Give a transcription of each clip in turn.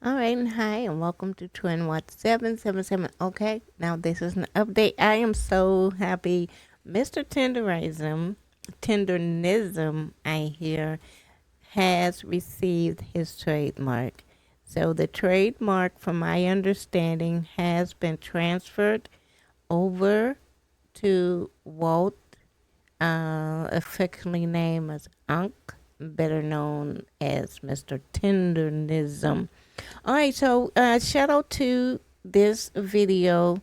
All right, and hi, and welcome to Twin Watch 777. Okay, now this is an update. I am so happy. Mr. Tendernism, I hear, has received his trademark. So the trademark, from my understanding, has been transferred over to Walt, affectionately named as Unc, better known as Mr. Tendernism. All right, so shout out to this video,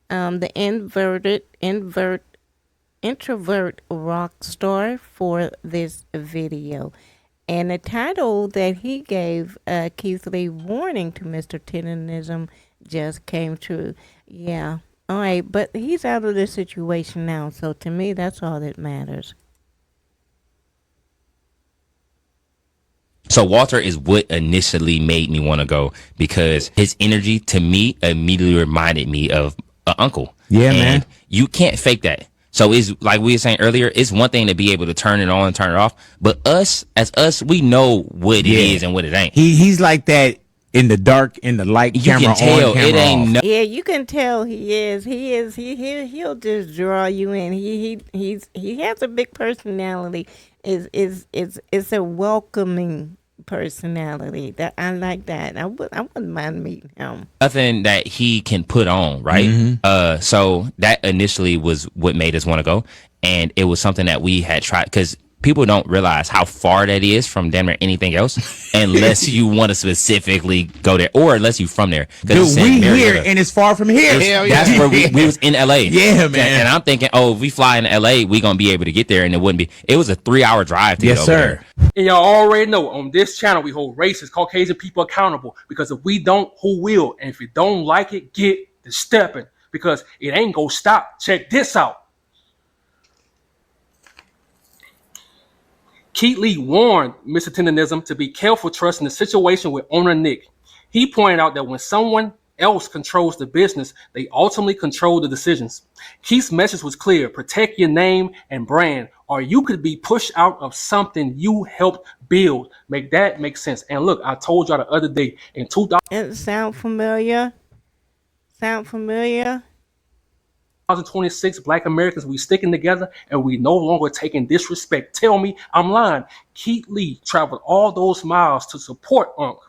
the introvert rock star for this video. And the title that he gave, Keith Lee, warning to Mr. Tennism, just came true. Yeah. All right, but he's out of this situation now, so to me, that's all that matters. So Walter is what initially made me want to go because his energy to me immediately reminded me of an uncle. Yeah, and man. You can't fake that. So it's like we were saying earlier, it's one thing to be able to turn it on and turn it off, but us, we know what it is and what it ain't. He's like that in the dark, in the light, You camera can tell on, camera it ain't off. no. Yeah, you can tell he is. He'll just draw you in. He has a big personality. Is a welcoming personality. That I like that. I wouldn't mind meeting him. Nothing that he can put on, right? So that initially was what made us want to go, and it was something that we had tried because people don't realize how far that is from damn near anything else, unless you want to specifically go there, or unless you from there. Dude, we here and it's far from here. That's where we was in LA. Yeah, man. And I'm thinking, oh, if we fly in LA, we gonna be able to get there, and it wouldn't be. It was a 3-hour drive to get over there. And y'all already know on this channel we hold racist Caucasian people accountable because if we don't, who will? And if you don't like it, get to stepping because it ain't gonna stop. Check this out. Keith Lee warned Mr. Tendernism to be careful trusting the situation with owner Nick. He pointed out that when someone else controls the business, they ultimately control the decisions. Keith's message was clear: protect your name and brand, or you could be pushed out of something you helped build. Make that make sense. And look, I told y'all the other day in 2000. It sound familiar? Sound familiar? 2026, Black Americans, we sticking together and we no longer taking disrespect. Tell me I'm lying. Keith Lee traveled all those miles to support Unc.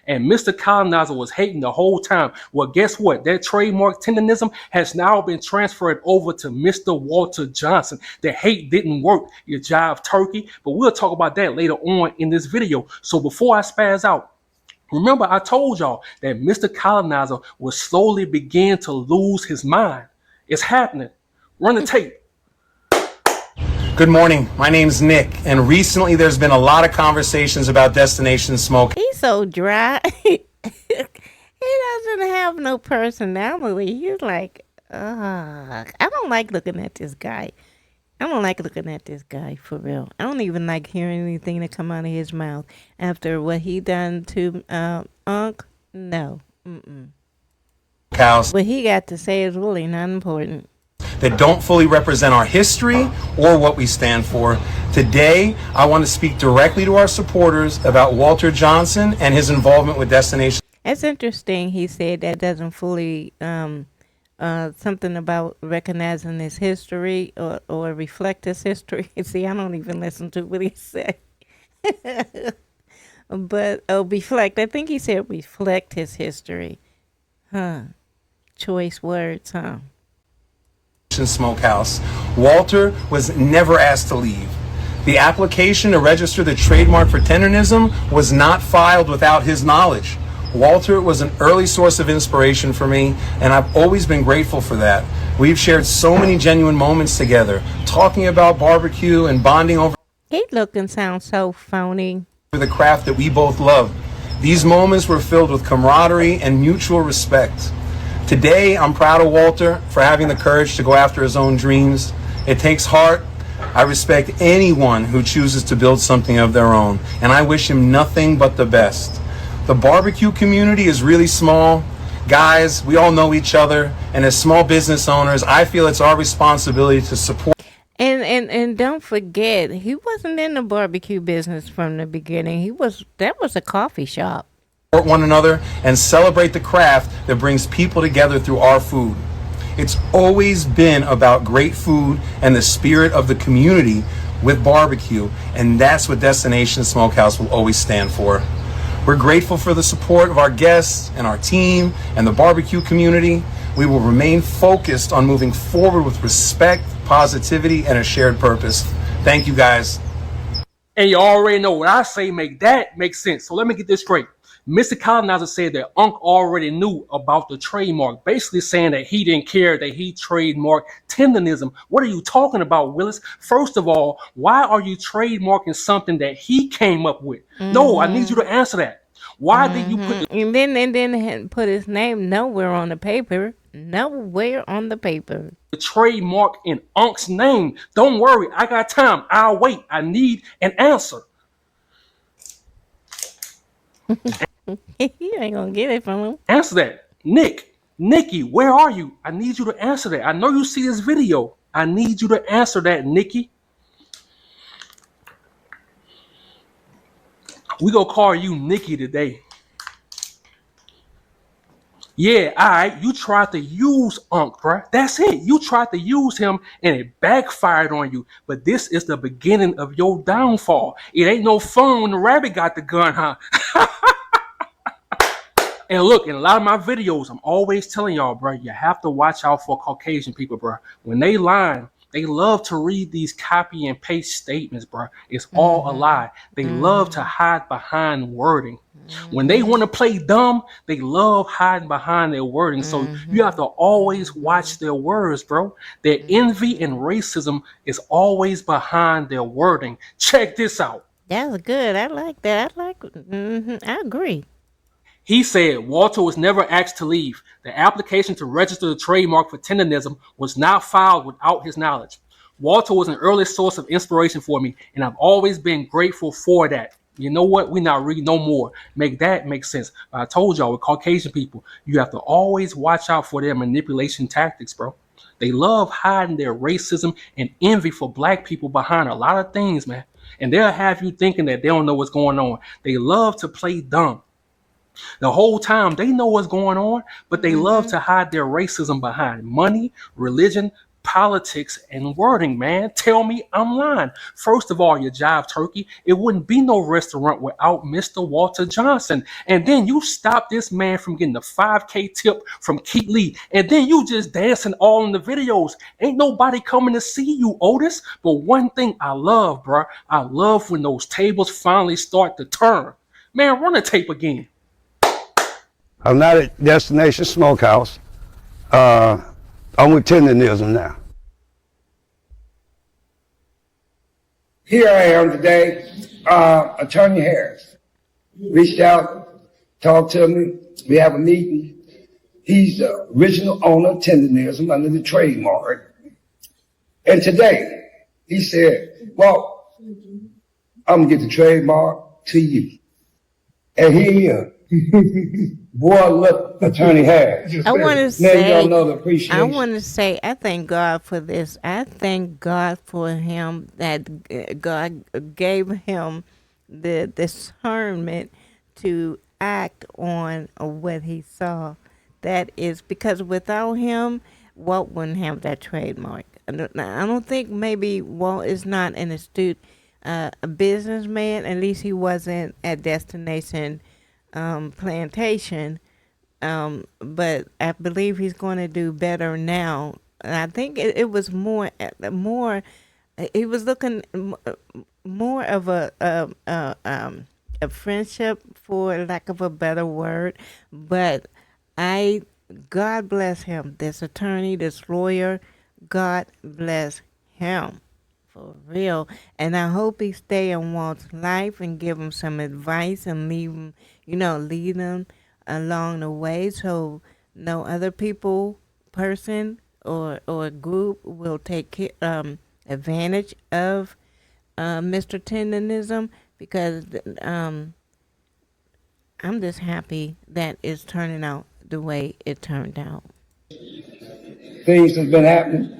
And Mr. Colonizer was hating the whole time. Well, guess what? That trademark tenderism has now been transferred over to Mr. Walter Johnson. The hate didn't work. You jive turkey. But we'll talk about that later on in this video. So before I spaz out, remember I told y'all that Mr. Colonizer will slowly begin to lose his mind. It's happening. Run the tape. Good morning. My name's Nick, and recently there's been a lot of conversations about Destination Smoke. He's so dry. He doesn't have no personality. He's like, I don't like looking at this guy. I don't like looking at this guy, for real. I don't even like hearing anything that come out of his mouth after what he done to Unc. No. Cows What he got to say is really not important. that don't fully represent our history or what we stand for. Today, I want to speak directly to our supporters about Walter Johnson and his involvement with Destination. It's interesting. He said that doesn't fully something about recognizing his history or reflect his history. See, I don't even listen to what he said. But reflect. I think he said reflect his history. Huh. Choice words, huh? Smokehouse. Walter was never asked to leave. The application to register the trademark for Tendernism was not filed without his knowledge. Walter was an early source of inspiration for me, and I've always been grateful for that. We've shared so many genuine moments together, talking about barbecue and bonding over He look and sound so phony. the craft that we both love. These moments were filled with camaraderie and mutual respect. Today, I'm proud of Walter for having the courage to go after his own dreams. It takes heart. I respect anyone who chooses to build something of their own, and I wish him nothing but the best. The barbecue community is really small. Guys, we all know each other, and as small business owners, I feel it's our responsibility to support. And don't forget, he wasn't in the barbecue business from the beginning. That was a coffee shop. support one another, and celebrate the craft that brings people together through our food. It's always been about great food and the spirit of the community with barbecue, and that's what Destination Smokehouse will always stand for. We're grateful for the support of our guests and our team and the barbecue community. We will remain focused on moving forward with respect, positivity, and a shared purpose. Thank you, guys. And you already know what I say make sense. So let me get this straight. Mr. Colonizer said that Unc already knew about the trademark, basically saying that he didn't care that he trademarked Tendernism. What are you talking about, Willis? First of all, why are you trademarking something that he came up with? No, I need you to answer that. Why did you put the And then put his name nowhere on the paper. Nowhere on the paper. trademark in Unc's name? Don't worry, I got time. I'll wait. I need an answer. You ain't gonna get it from him. Answer that. Nikki, where are you? I need you to answer that. I know you see this video. I need you to answer that, Nikki. We gonna call you Nikki today. Yeah, all right. You tried to use Unc, bruh. That's it. You tried to use him and it backfired on you. But this is the beginning of your downfall. It ain't no fun when the rabbit got the gun, huh? And look, in a lot of my videos, I'm always telling y'all, bro, you have to watch out for Caucasian people, bro. When they lie, they love to read these copy and paste statements, bro. It's all a lie. They love to hide behind wording. When they want to play dumb, they love hiding behind their wording. So you have to always watch their words, bro. Their envy and racism is always behind their wording. Check this out. That's good. I like that. I agree. He said Walter was never asked to leave. The application to register the trademark for Tendernism was not filed without his knowledge. Walter was an early source of inspiration for me, and I've always been grateful for that. You know what? We not reading no more. Make that make sense. I told y'all with Caucasian people, you have to always watch out for their manipulation tactics, bro. They love hiding their racism and envy for black people behind a lot of things, man. And they'll have you thinking that they don't know what's going on. They love to play dumb. The whole time they know what's going on, but they love to hide their racism behind money, religion, politics, and wording, man. Tell me I'm lying. First of all, you jive turkey, it wouldn't be no restaurant without Mr. Walter Johnson. And then you stop this man from getting the 5K tip from Keith Lee. And then you just dancing all in the videos. Ain't nobody coming to see you, Otis. But one thing I love, bro, I love when those tables finally start to turn. Man, run the tape again. I'm not at Destination Smokehouse. I'm with Tendernism now. Here I am today. Attorney Harris reached out, talked to me. We have a meeting. He's the original owner of Tendernism under the trademark. And today he said, well, I'm gonna get the trademark to you. And here he is. Boy, look, Attorney Harris. I want to Now you say, don't know the appreciation. I want to say, I thank God for this. I thank God for him that God gave him the discernment to act on what he saw. That is because without him, Walt wouldn't have that trademark. I don't think maybe Walt is not an astute a businessman. At least he wasn't at Destination Plantation. But I believe he's going to do better now. And I think it was more. He was looking more of a friendship, for lack of a better word. But God bless him. This attorney, this lawyer, God bless him. For real. And I hope he stay in Walt's life and give him some advice and lead him along the way so no other person or group will take advantage of Mr. Tendernism, because I'm just happy that it's turning out the way it turned out. Things have been happening.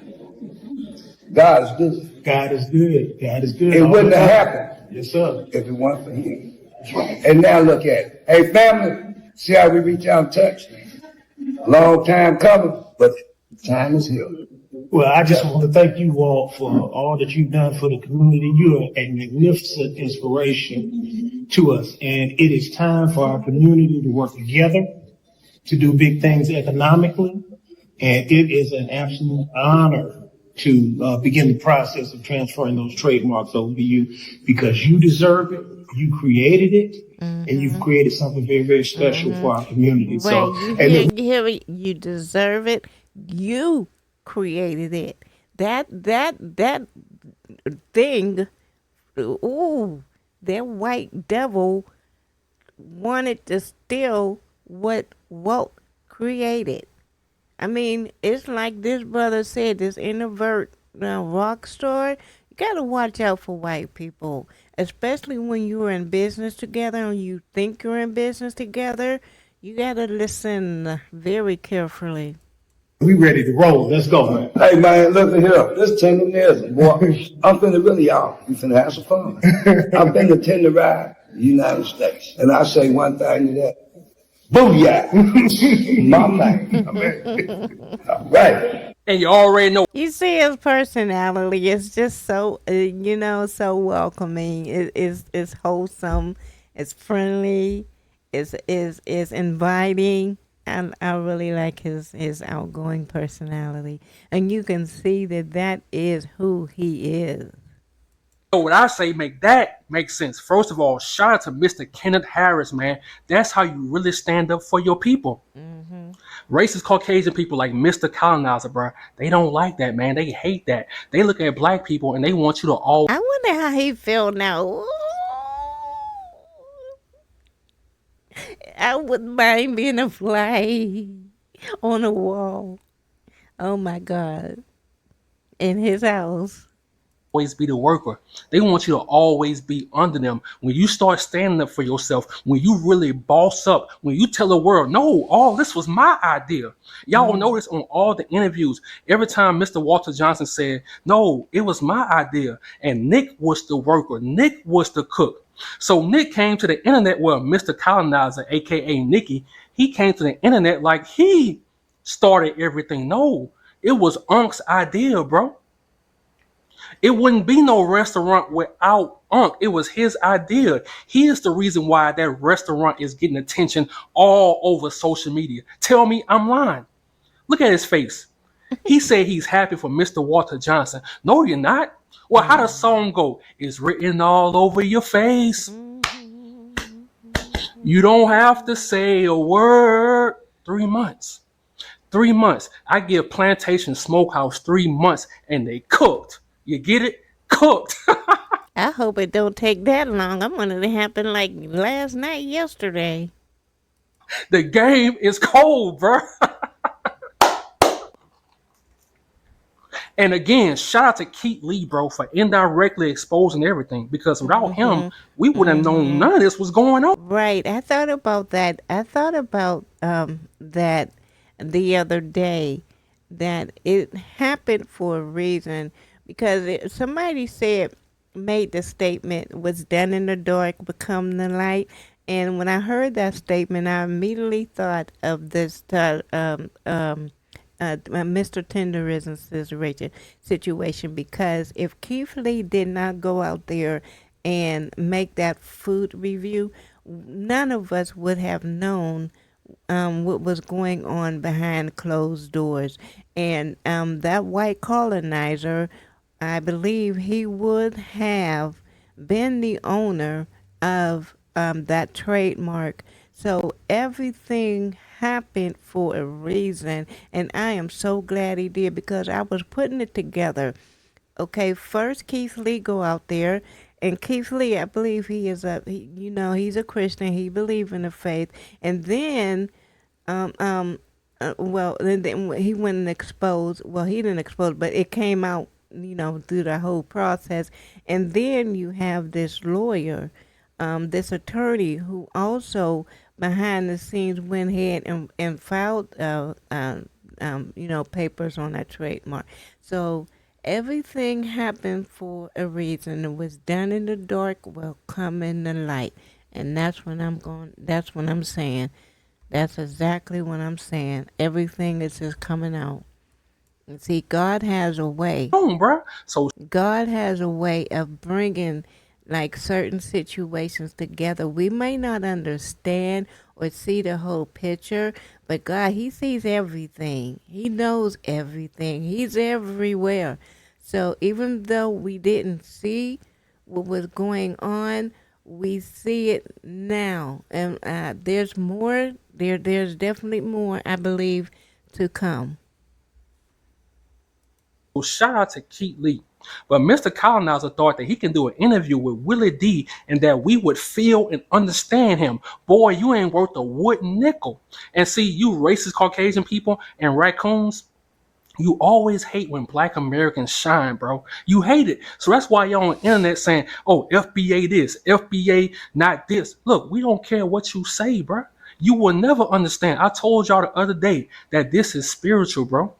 God is good. God is good. God is good. It wouldn't have happened Yes, sir. if it weren't for him. And now look at it. Hey, family, see how we reach out and touch? Long time coming, but time is here. Well, I just want to thank you all for all that you've done for the community. You are a magnificent inspiration to us. And it is time for our community to work together to do big things economically. And it is an absolute honor to begin the process of transferring those trademarks over to you because you deserve it. You created it. And you've created something very, very special for our community. Right, So, you and hear, you hear it? You deserve it. You created it. That thing. Ooh, that white devil wanted to steal what Walt created. I mean, it's like this brother said, this introvert rock star. You gotta watch out for white people, especially when you're in business together and you think you're in business together. You gotta listen very carefully. we ready to roll. Let's go, man. Hey man, look at here. This Tendernism, boy. I'm finna really y'all. We finna have some fun. I'm finna tenderize the United States. And I say one thing to that. Booyah! My man. All right. And you already know You see his personality. It's just so, so welcoming. It's wholesome. It's friendly. It's inviting. And I really like his outgoing personality. And you can see that is who he is. what I say make sense. First of all, shout out to Mr. Kenneth Harris, man. That's how you really stand up for your people. Racist Caucasian people like Mr. Colonizer, bro, they don't like that, man. They hate that. They look at black people and they want you to all. I wonder how he feel now. Ooh. I wouldn't mind being a fly on a wall. Oh my God. In his house. Always be the worker. They want you to always be under them. When you start standing up for yourself, when you really boss up, when you tell the world, no, all this was my idea. Y'all notice on all the interviews, every time Mr. Walter Johnson said, no, it was my idea. And Nick was the worker. Nick was the cook. So Nick came to the internet, well, Mr. Colonizer, aka Nicky, he came to the internet like he started everything. No, it was Unc's idea, bro. It wouldn't be no restaurant without Unc. It was his idea. He is the reason why that restaurant is getting attention all over social media. Tell me I'm lying. Look at his face. He said he's happy for Mr. Walter Johnson. No, you're not. Well, how does song go? It's written all over your face. You don't have to say a word. 3 months. 3 months. I give Plantation Smokehouse 3 months and they cooked. You get it? Cooked. I hope it don't take that long. I want it to happen like last night, yesterday. The game is cold, bro. And again, shout out to Keith Lee, bro, for indirectly exposing everything. Because without him, we wouldn't have known none of this was going on. Right. I thought about that. I thought about that the other day, that it happened for a reason. Because somebody made the statement, was done in the dark, become the light. And when I heard that statement, I immediately thought of this Mr. Tenderism situation, because if Keith Lee did not go out there and make that food review, none of us would have known what was going on behind closed doors. And that white colonizer, I believe he would have been the owner of that trademark. So everything happened for a reason, and I am so glad he did, because I was putting it together. Okay, first Keith Lee go out there, and Keith Lee, I believe he's a Christian. He believes in the faith, and then, then he went and exposed. Well, he didn't expose, but it came out, through the whole process, and then you have this lawyer, this attorney who also behind the scenes went ahead and filed, papers on that trademark. So everything happened for a reason. It was done in the dark, will come in the light. And that's what I'm going. That's what I'm saying. That's exactly what I'm saying. Everything is just coming out. And see, God has a way. Bro. So God has a way of bringing like certain situations together. We may not understand or see the whole picture, but God, He sees everything. He knows everything. He's everywhere. So even though we didn't see what was going on, we see it now. And there's more. There's definitely more, I believe, to come. shout out to Keith Lee. But Mr. Colonizer thought that he can do an interview with Willie D and that we would feel and understand him. Boy, you ain't worth a wood nickel. And see, you racist Caucasian people and raccoons, you always hate when black Americans shine, bro. You hate it. So that's why y'all on the internet saying, oh, FBA this, FBA not this. Look, we don't care what you say, bro. You will never understand. I told y'all the other day that this is spiritual, bro.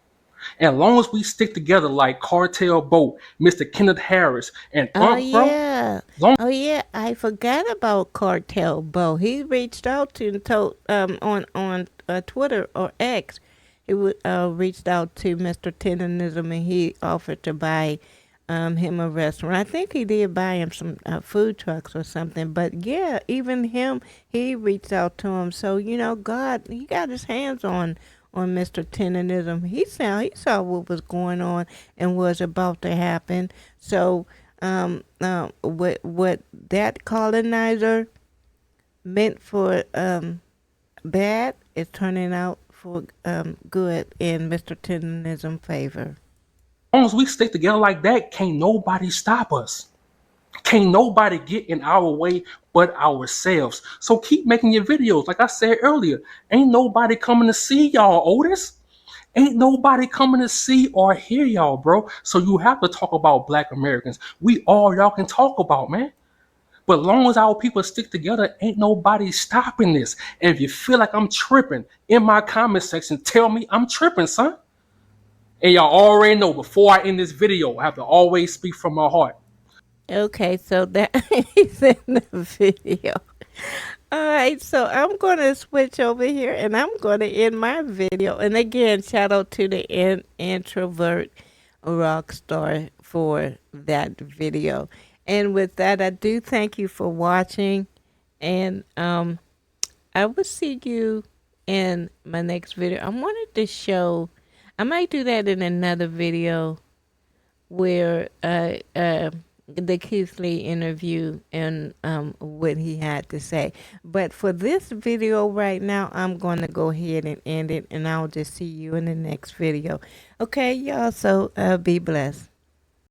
And as long as we stick together like Cartel Boat, Mr. Kenneth Harris, and Oh Bro, yeah. long Oh yeah. I forgot about Cartel Bo. He reached out to and told on Twitter or X. He would reached out to Mr. Tendernism and he offered to buy him a restaurant. I think he did buy him some food trucks or something. But yeah, even him, he reached out to him. So God, he got his hands on Mr. Tendernism. He saw what was going on and was about to happen. So what that colonizer meant for bad is turning out for good in Mr. Tendernism favor. as we stick together like that, can't nobody stop us. Can't nobody get in our way but ourselves. So keep making your videos. Like I said earlier, ain't nobody coming to see y'all, Otis. Ain't nobody coming to see or hear y'all, bro. So you have to talk about black Americans. We all y'all can talk about, man. But long as our people stick together, ain't nobody stopping this. And if you feel like I'm tripping, in my comment section, tell me I'm tripping, son. And y'all already know before I end this video, I have to always speak from my heart. Okay, so that he's in the video. All right, so I'm going to switch over here and I'm going to end my video. And again, shout out to the introvert rock star for that video. And with that, I do thank you for watching. And I will see you in my next video. I wanted to show, I might do that in another video where the Keith Lee interview and what he had to say. But for this video right now, I'm going to go ahead and end it, and I'll just see you in the next video. Okay, y'all, so be blessed.